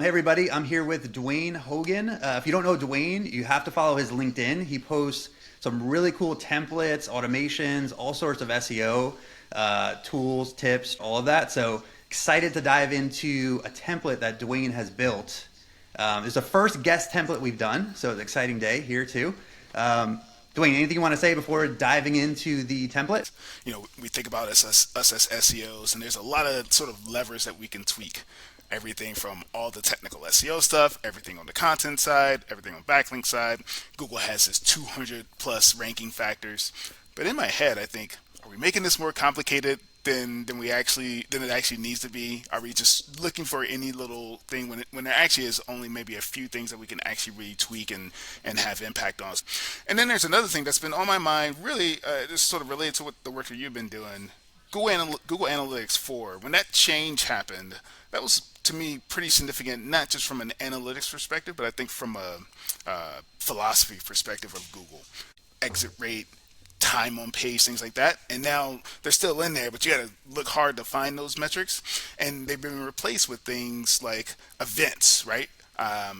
Hey everybody, I'm here with Dwayne Hogan. If you don't know Dwayne, you have to follow his LinkedIn. He posts some really cool templates, automations, all sorts of SEO tools, tips, all of that. So excited to dive into a template that Dwayne has built. It's the first guest template we've done, so it's an exciting day here too. Um, Dwayne, anything you want to say before diving into the template? We think about us as SEOs, and there's a lot of sort of levers that we can tweak. Everything from all the technical SEO stuff, everything on the content side, everything on backlink side. Google has its 200 plus ranking factors. But in my head, I think, are we making this more complicated than it actually needs to be? Are we just looking for any little thing when there actually is only maybe a few things that we can actually really tweak and have impact on? And then there's another thing that's been on my mind, really, this sort of related to what the work that you've been doing. Google Analytics 4, when that change happened, that was to me pretty significant, not just from an analytics perspective, but I think from a philosophy perspective of Google. Exit rate, time on page, things like that. And now they're still in there, but you got to look hard to find those metrics. And they've been replaced with things like events, right?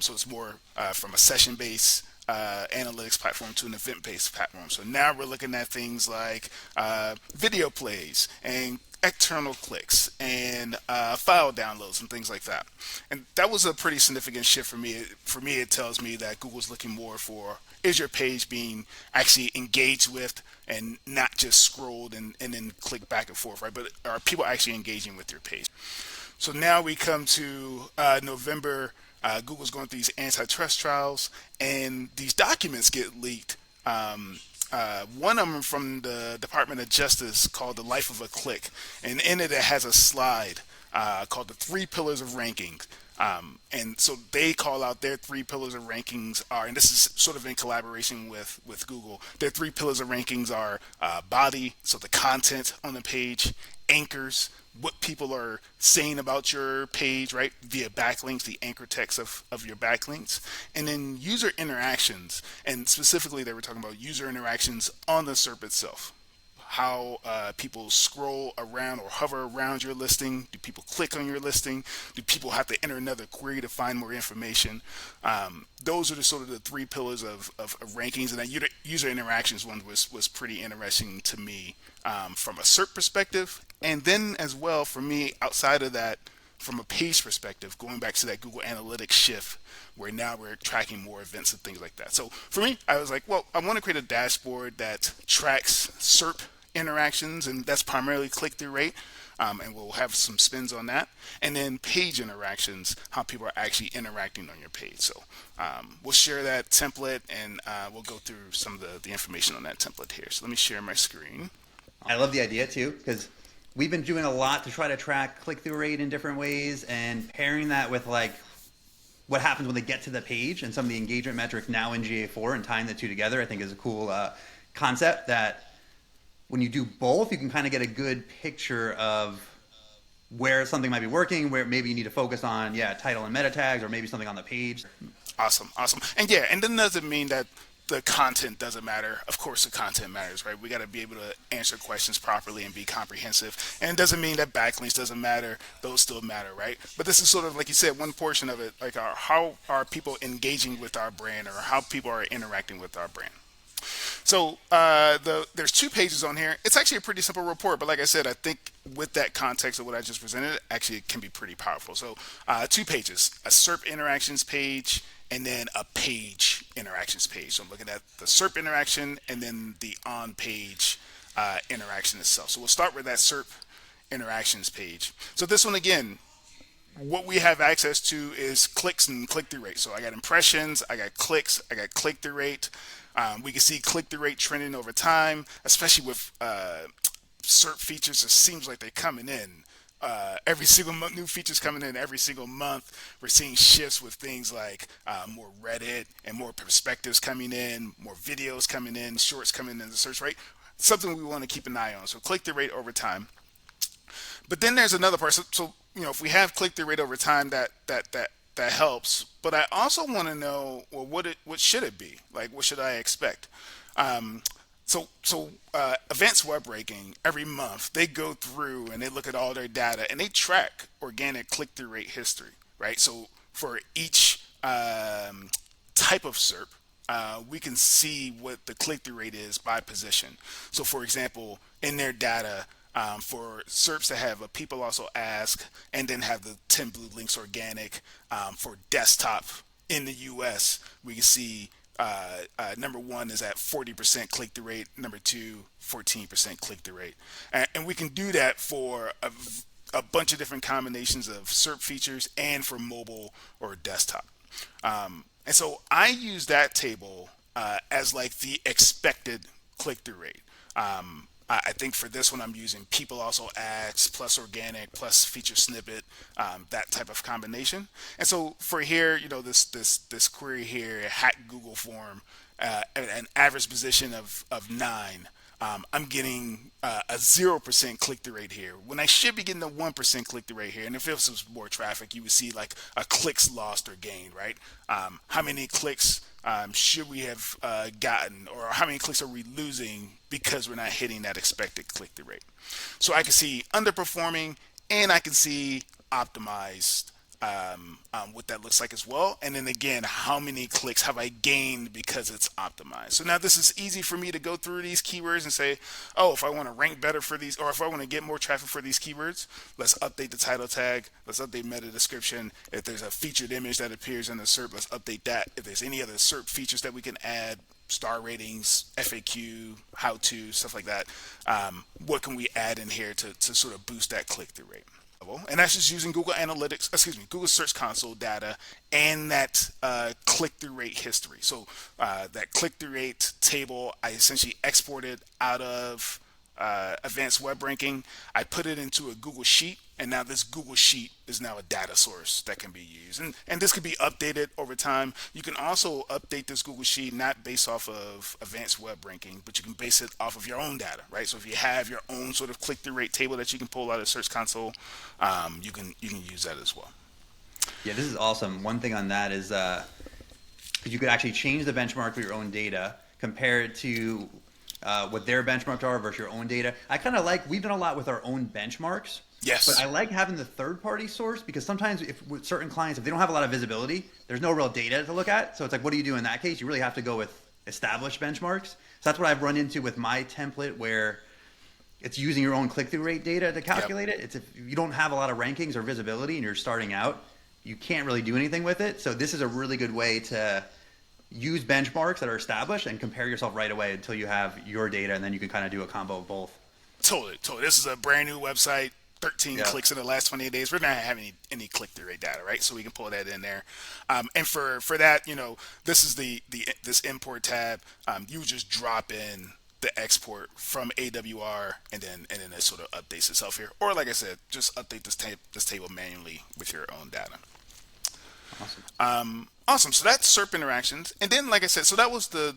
So it's more from a session based analytics platform to an event based platform. So now we're looking at things like video plays and external clicks and file downloads and things like that. And that was a pretty significant shift for me. For me, it tells me that Google's looking more for, is your page being actually engaged with and not just scrolled and then click back and forth, right? But are people actually engaging with your page? So now we come to November. Google's going through these antitrust trials, and these documents get leaked. One of them from the Department of Justice called "The Life of a Click," and in it has a slide called "The Three Pillars of Rankings." And so they call out their three pillars of rankings are, and this is sort of in collaboration with Google. Their three pillars of rankings are body, so the content on the page; anchors, what people are saying about your page, right, via backlinks, the anchor text of your backlinks; and then user interactions. And specifically, they were talking about user interactions on the SERP itself. How people scroll around or hover around your listing. Do people click on your listing? Do people have to enter another query to find more information? Those are the sort of the three pillars of rankings. And that user interactions one was pretty interesting to me from a SERP perspective. And then as well, for me, outside of that, from a page perspective, going back to that Google Analytics shift, where now we're tracking more events and things like that. So for me, I was like, well, I want to create a dashboard that tracks SERP interactions, and that's primarily click-through rate. And we'll have some spins on that. And then page interactions, how people are actually interacting on your page. So we'll share that template, and we'll go through some of the information on that template here. So let me share my screen. I love the idea too, because we've been doing a lot to try to track click-through rate in different ways and pairing that with like what happens when they get to the page and some of the engagement metrics now in GA4 and tying the two together, I think is a cool concept that when you do both, you can kind of get a good picture of where something might be working, where maybe you need to focus on, yeah, title and meta tags, or maybe something on the page. Awesome, awesome. And yeah, and then doesn't mean that the content doesn't matter. Of course, the content matters, right? We got to be able to answer questions properly and be comprehensive. And it doesn't mean that backlinks doesn't matter. Those still matter, right? But this is sort of, like you said, one portion of it, like how are people engaging with our brand, or how people are interacting with our brand. So there's two pages on here. It's actually a pretty simple report, but like I said, I think with that context of what I just presented, actually it can be pretty powerful. So two pages: a SERP interactions page, and then a page interactions page. So I'm looking at the SERP interaction and then the on-page interaction itself. So we'll start with that SERP interactions page. So this one again, what we have access to is clicks and click-through rate. So I got impressions, I got clicks, I got click-through rate. We can see click-through rate trending over time, especially with SERP features. It seems like they're coming in every single month. New features coming in every single month. We're seeing shifts with things like more Reddit and more perspectives coming in, more videos coming in, shorts coming in the search rate. Something we want to keep an eye on. So click-through rate over time. But then there's another part. So if we have click-through rate over time, that helps. But I also want to know, well, what should it be? Like, what should I expect? So Advanced Web Ranking every month they go through and they look at all their data and they track organic click-through rate history, right? So for each type of SERP, we can see what the click-through rate is by position. So for example, in their data, for SERPs that have a people also ask and then have the 10 blue links organic, for desktop in the US, we can see number one is at 40% click-through rate, number two, 14% click-through rate. And we can do that for a bunch of different combinations of SERP features and for mobile or desktop. And so I use that table as like the expected click-through rate. I think for this one I'm using people also ask plus organic plus feature snippet, that type of combination. And so for here, this query here, hack Google form, an average position of 9. I'm getting a 0% click-through rate here when I should be getting a 1% click-through rate here. And if it was more traffic, you would see like a clicks lost or gained, right? How many clicks should we have gotten, or how many clicks are we losing because we're not hitting that expected click-through rate? So I can see underperforming and I can see optimized, what that looks like as well. And then again, how many clicks have I gained because it's optimized? So now this is easy for me to go through these keywords and say, oh, if I want to rank better for these, or if I want to get more traffic for these keywords, let's update the title tag, let's update meta description. If there's a featured image that appears in the SERP, let's update that. If there's any other SERP features that we can add, star ratings, FAQ, how to, stuff like that, what can we add in here to sort of boost that click-through rate? And that's just using Google Analytics, Google Search Console data and that click-through rate history. So that click-through rate table, I essentially exported out of advanced web ranking. I put it into a Google Sheet, and now this Google Sheet is now a data source that can be used. And this could be updated over time. You can also update this Google Sheet not based off of advanced web ranking, but you can base it off of your own data, right? So if you have your own sort of click-through rate table that you can pull out of Search Console, you can use that as well. Yeah, this is awesome. One thing on that is you could actually change the benchmark for your own data, compare it to what their benchmarks are versus your own data. I kind of like, we've done a lot with our own benchmarks. Yes. But I like having the third-party source, because sometimes with certain clients, if they don't have a lot of visibility, there's no real data to look at. So it's like, what do you do in that case? You really have to go with established benchmarks. So that's what I've run into with my template, where it's using your own click-through rate data to calculate it. It's if you don't have a lot of rankings or visibility and you're starting out, you can't really do anything with it. So this is a really good way to use benchmarks that are established and compare yourself right away until you have your data, and then you can kind of do a combo of both. Totally. This is a brand new website. 13 clicks in the last 28 days. We're not having any click-through rate data, right? So we can pull that in there. And for that, this is this import tab. You would just drop in the export from AWR, and then it sort of updates itself here. Or like I said, just update this table manually with your own data. Awesome. So that's SERP interactions. And then, like I said, so that was the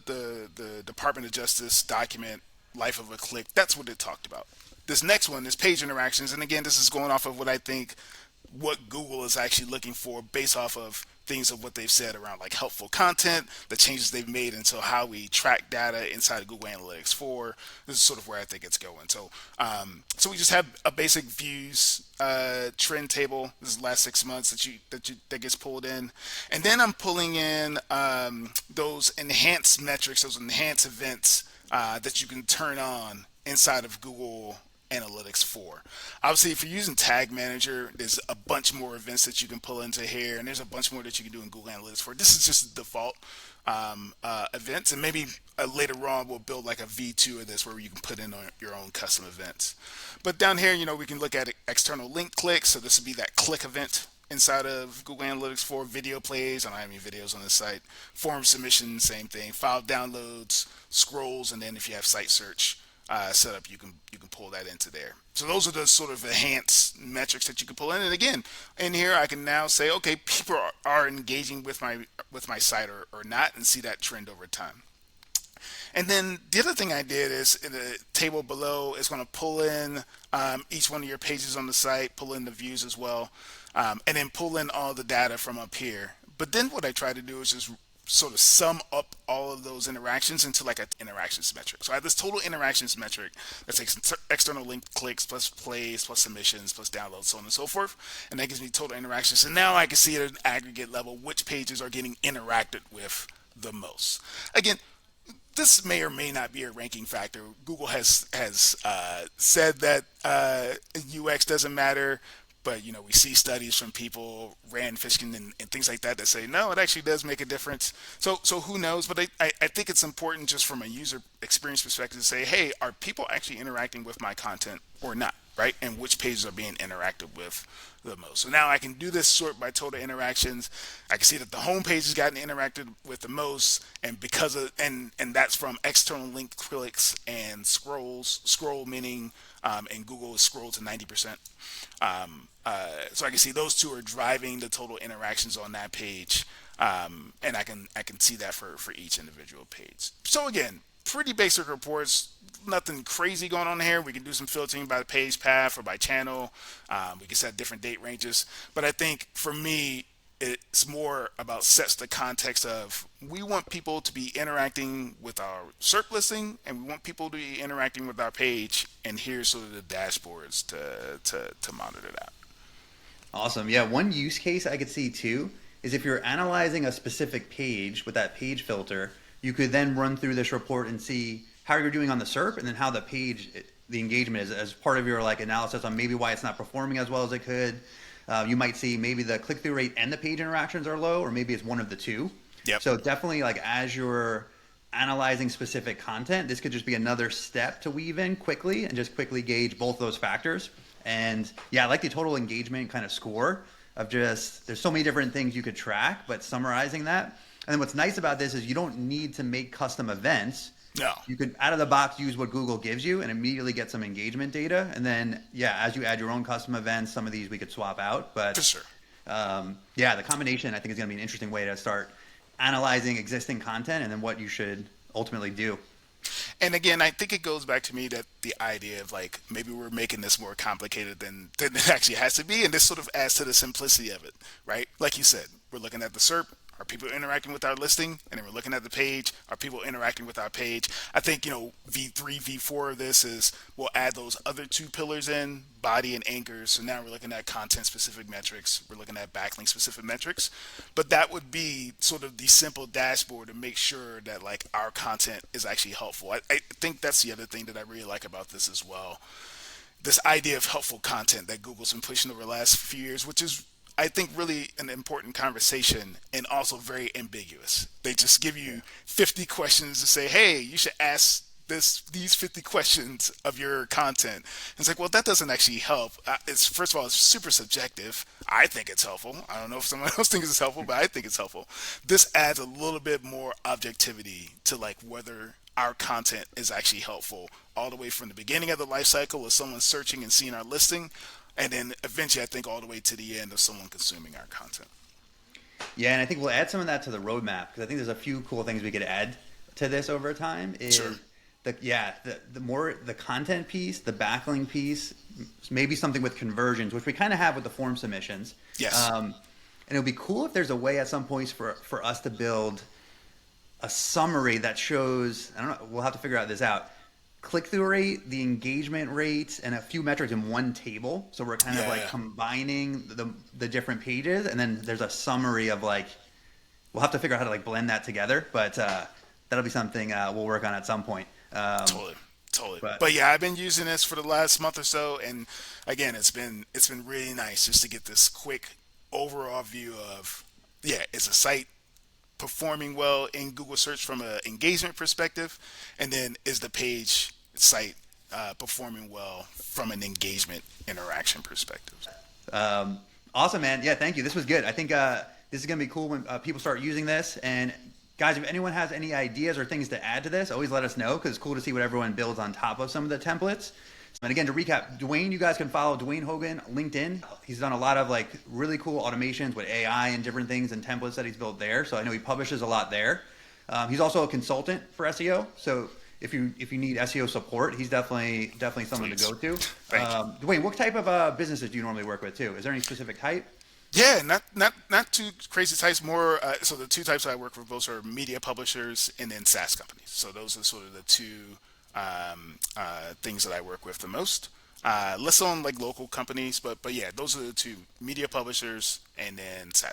Department of Justice document, life of a click. That's what it talked about. This next one is page interactions. And again, this is going off of what Google is actually looking for based off of things of what they've said around like helpful content, the changes they've made into how we track data inside of Google Analytics 4. This is sort of where I think it's going. So we just have a basic views trend table. This is the last 6 months that gets pulled in. And then I'm pulling in those enhanced metrics, those enhanced events that you can turn on inside of Google Analytics 4. Obviously, if you're using Tag Manager, there's a bunch more events that you can pull into here, and there's a bunch more that you can do in Google Analytics 4. This is just the default events, and maybe later on we'll build like a V2 of this where you can put in your own custom events. But down here, we can look at external link clicks. So this would be that click event inside of Google Analytics 4. Video plays, I don't have any videos on this site. Form submissions, same thing. File downloads, scrolls, and then if you have site search setup, you can pull that into there. So those are the sort of enhanced metrics that you can pull in. And again, in here I can now say, okay, people are engaging with my site or not, and see that trend over time. And then the other thing I did is in the table below is going to pull in each one of your pages on the site, pull in the views as well, and then pull in all the data from up here. But then what I try to do is just sort of sum up all of those interactions into like an interactions metric. So I have this total interactions metric that takes external link clicks plus plays plus submissions plus downloads, so on and so forth, and that gives me total interactions. And now I can see at an aggregate level which pages are getting interacted with the most. Again, this may or may not be a ranking factor. Google has said that UX doesn't matter, but we see studies from people, Rand Fishkin and things like that say no, it actually does make a difference. So who knows? But I think it's important just from a user experience perspective to say, hey, are people actually interacting with my content or not, right? And which pages are being interacted with the most. So now I can do this sort by total interactions. I can see that the home page has gotten interacted with the most, and because of and that's from external link clicks and scroll meaning and Google is scrolled to 90%. So I can see those two are driving the total interactions on that page, and I can see that for each individual page. So again, pretty basic reports, nothing crazy going on here. We can do some filtering by the page path or by channel. We can set different date ranges, but I think for me, it's more about sets the context of we want people to be interacting with our SERP listing, and we want people to be interacting with our page, and here's sort of the dashboards to monitor that. Awesome. Yeah, one use case I could see too is if you're analyzing a specific page with that page filter, you could then run through this report and see how you're doing on the SERP and then how the page, the engagement is as part of your like analysis on maybe why it's not performing as well as it could. You might see maybe the click-through rate and the page interactions are low, or maybe it's one of the two. Yep. So definitely, like as you're analyzing specific content, this could just be another step to weave in quickly and just quickly gauge both those factors. And yeah, I like the total engagement kind of score of just, there's so many different things you could track, but summarizing that. And then what's nice about this is you don't need to make custom events. No. You could out of the box use what Google gives you and immediately get some engagement data. And then, yeah, as you add your own custom events, some of these we could swap out. But for sure. Yeah, the combination I think is going to be an interesting way to start analyzing existing content and then what you should ultimately do. And again, I think it goes back to me that the idea of like maybe we're making this more complicated than it actually has to be, and this sort of adds to the simplicity of it, right? Like you said, we're looking at the SERP. Are people interacting with our listing? And then we're looking at the page. Are people interacting with our page? I think, V3, V4 of this is we'll add those other two pillars in, body and anchors. So now we're looking at content-specific metrics. We're looking at backlink-specific metrics. But that would be sort of the simple dashboard to make sure that like our content is actually helpful. I think that's the other thing that I really like about this as well. This idea of helpful content that Google's been pushing over the last few years, which is I think really an important conversation and also very ambiguous. They just give you 50 questions to say, hey, you should ask these 50 questions of your content. And it's like, well, that doesn't actually help. It's first of all, it's super subjective. I think it's helpful. I don't know if someone else thinks it's helpful, but I think it's helpful. This adds a little bit more objectivity to like whether our content is actually helpful all the way from the beginning of the life cycle of someone searching and seeing our listing, and then eventually, I think all the way to the end of someone consuming our content. Yeah, and I think we'll add some of that to the roadmap because I think there's a few cool things we could add to this over time. Sure. The more the content piece, the backlink piece, maybe something with conversions, which we kind of have with the form submissions. Yes. And it would be cool if there's a way at some points for us to build a summary that shows, I don't know, we'll have to figure this out. Click-through rate, the engagement rate, and a few metrics in one table. So we're kind of combining the different pages, and then there's a summary of like, we'll have to figure out how to like blend that together, but that'll be something we'll work on at some point. Totally. But yeah, I've been using this for the last month or so, and again, it's been really nice just to get this quick overall view of, is a site performing well in Google search from an engagement perspective, and then is the page site performing well from an engagement interaction perspective. Awesome, man. Yeah, thank you. This was good. I think this is going to be cool when people start using this. And guys, if anyone has any ideas or things to add to this, always let us know because it's cool to see what everyone builds on top of some of the templates. And again, to recap, Dwayne, you guys can follow Dwayne Hogan LinkedIn. He's done a lot of like really cool automations with AI and different things and templates that he's built there. So I know he publishes a lot there. He's also a consultant for SEO. So if you need SEO support, he's definitely someone to go to. Thank you. Dwayne, what type of businesses do you normally work with too? Is there any specific type? Yeah, not too crazy types. More so the two types I work with both are media publishers and then SaaS companies. So those are sort of the two things that I work with the most. Less on like local companies, but yeah, those are the two: media publishers and then SaaS